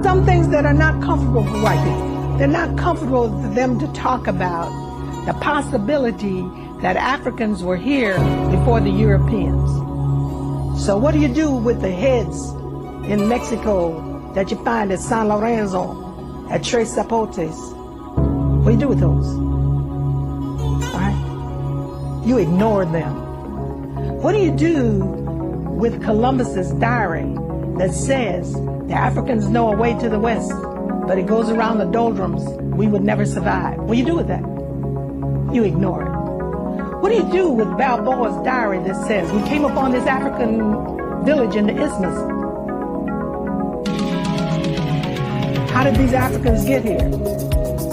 Some things that are not comfortable for white people. They're not comfortable for them to talk about the possibility that Africans were here before the Europeans. So what do you do with the heads in Mexico that you find at San Lorenzo, at Tres Zapotes? What do you do with those? All right? You ignore them. What do you do with Columbus's diary that says the Africans know a way to the west, but it goes around the doldrums, we would never survive? What do you do with that? You ignore it. What do you do with Balboa's diary that says we came upon this African village in the isthmus? How did these Africans get here?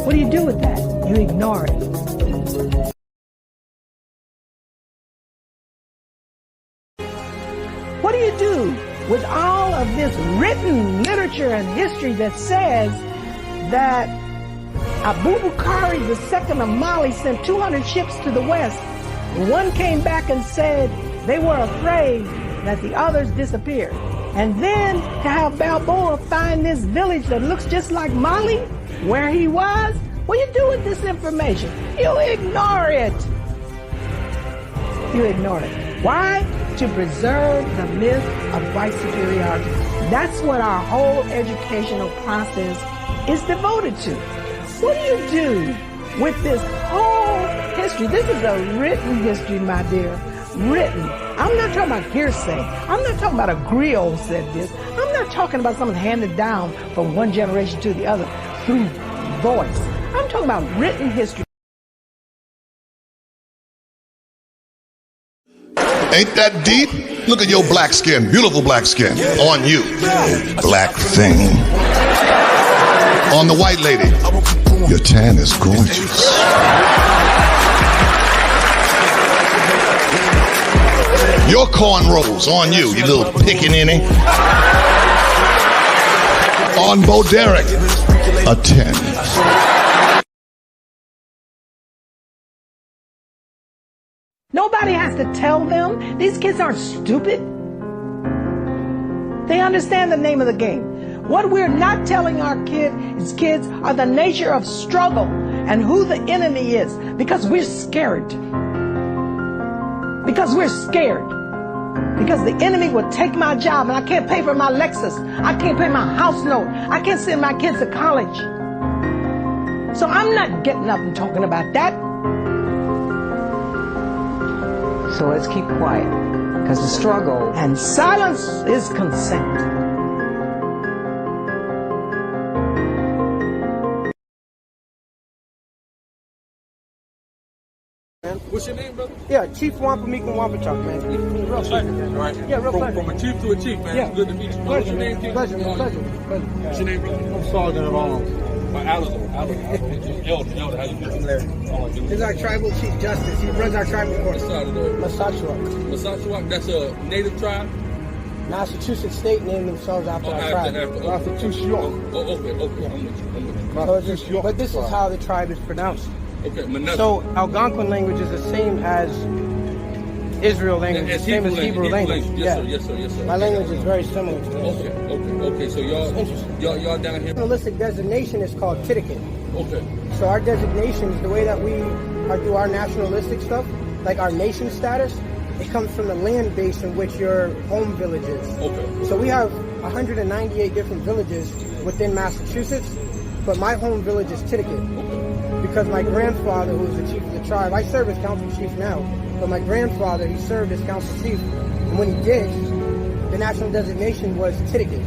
What do you do with that? You ignore it. What do you do with all of this written literature and history that says that Abubakar II of Mali sent 200 ships to the west? One came back and said they were afraid that the others disappeared. And then to have Balboa find this village that looks just like Mali, where he was, what do you do with this information? You ignore it. You ignore it. Why? To preserve the myth of white superiority. That's what our whole educational process is devoted to. What do you do with this whole history? This is a written history, my dear. Written. I'm not talking about hearsay. I'm not talking about a griot said this. I'm not talking about something handed down from one generation to the other through voice. I'm talking about written history. Ain't that deep? Look at your black skin, beautiful black skin, on you. Black thing. On the white lady, your tan is gorgeous. Your cornrows on you, you little pickaninny. On Bo Derek, a 10. Nobody has to tell them. These kids aren't stupid. They understand the name of the game. What we're not telling our kids are the nature of struggle and who the enemy is, because we're scared. Because we're scared. Because the enemy will take my job and I can't pay for my Lexus. I can't pay my house note. I can't send my kids to college. So I'm not getting up and talking about that. So let's keep quiet, because the struggle... And silence is consent. What's your name, brother? Yeah, Chief Wampamika Wampachuk, man. Real pleasure, man. Right. Yeah, real pleasure. From a chief to a chief, man. Yeah. It's good to meet you. Pleasure, What's your name, Chief? pleasure. What's your name, brother? I'm Sergeant at Arms. Alice. Elder, how you doing? He's our tribal chief justice. He runs our tribal court. Massachusetts. Massachusetts, that's a native tribe? Massachusetts state named themselves after our tribe. Massachusetts. Oh, okay. Yeah. I'm with you. But this is how the tribe is pronounced. Okay, so Algonquin language is the same as Israel language, the same as Hebrew language. Yes, sir. My language is very similar to this. Okay. So y'all down here. Nationalistic designation is called Titicut. Okay. So our designations, the way that we do our nationalistic stuff, like our nation status, it comes from the land base in which your home village is. Okay. So we have 198 different villages within Massachusetts, but my home village is Titicut. Okay. Because my grandfather, who was the chief of the tribe, I serve as council chief now, but my grandfather, he served as council chief, and when he did, the national designation was Titicut.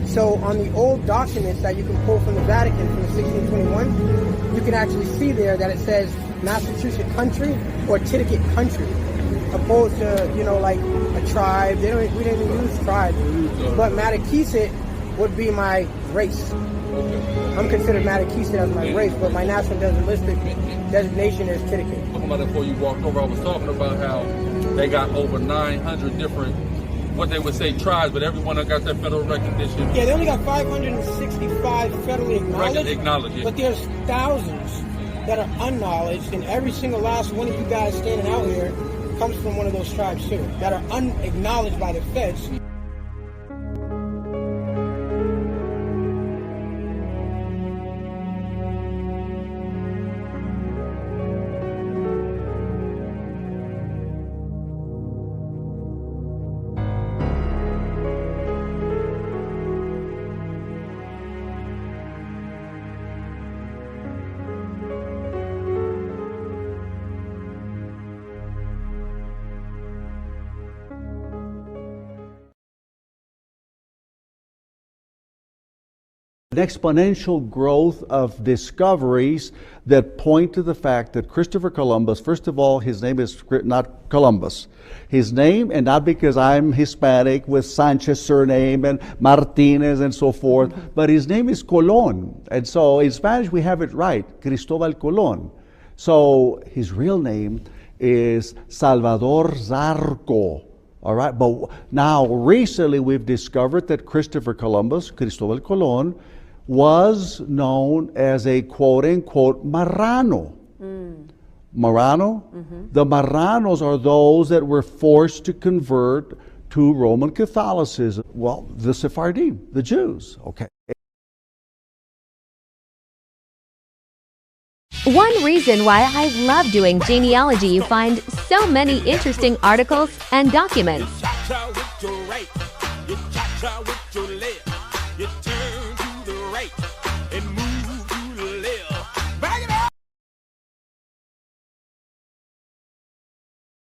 So on the old documents that you can pull from the Vatican from the 1621, you can actually see there that it says Massachusetts country or Titicut country, opposed to, like a tribe. We didn't even use tribe, but Mattakeesit would be my race. I'm considered Mattakeesit as my race, but my national designation is Titicut. Talking about that before you walked over, I was talking about how they got over 900 different, what they would say tribes, but everyone that got that federal recognition. Yeah, they only got 565 federally acknowledged, but there's thousands that are unacknowledged, and every single last one of you guys standing out here comes from one of those tribes too, that are unacknowledged by the feds. exponential growth of discoveries that point to the fact that Christopher Columbus, first of all, his name is not Columbus. His name, and not because I'm Hispanic with Sanchez surname and Martinez and so forth, but his name is Colón. And so in Spanish we have it right, Cristóbal Colón. So his real name is Salvador Zarco. All right, but now recently we've discovered that Christopher Columbus, Cristóbal Colón, was known as a quote-unquote marrano. Marrano? The marranos are those that were forced to convert to Roman Catholicism. Well, the Sephardim, the Jews, okay. One reason why I love doing genealogy, you find so many interesting articles and documents.